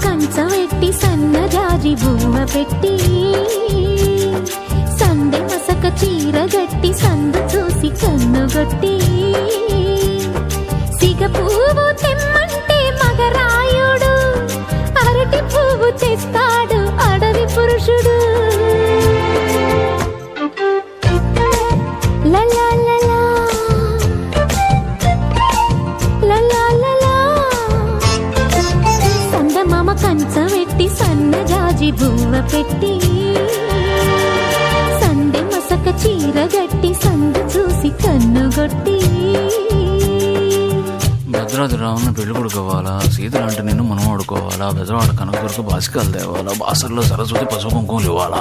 కంచవెట్టి సన్నజాజి బువ్వ పెట్టి సందె మసక చీర గట్టి సందు చూసి కన్నుగొట్టి సిగ పువ్వు తెమ్మంటే మగరాయుడు అరటి పువ్వు తెస్తాడు అడవి పురుషుడు. లలా లలా లలా లలా సందమామ కంచవెట్టి సన్నజాజి బువ్వ పెట్టి సందె మసక చీర గట్టి సందు చూసి కన్నుగొట్టి. భద్రాద్రి రావుని పెళ్లి కొడుకోవాలా, సీతలు అంటే నేను మనం ఆడుకోవాలా, బెజవాడ కనకదుర్గ బాసికాలు తేవాలా, బాసర్లో సరస్వతి పసుపు కుంకుమలు ఇవ్వాలా.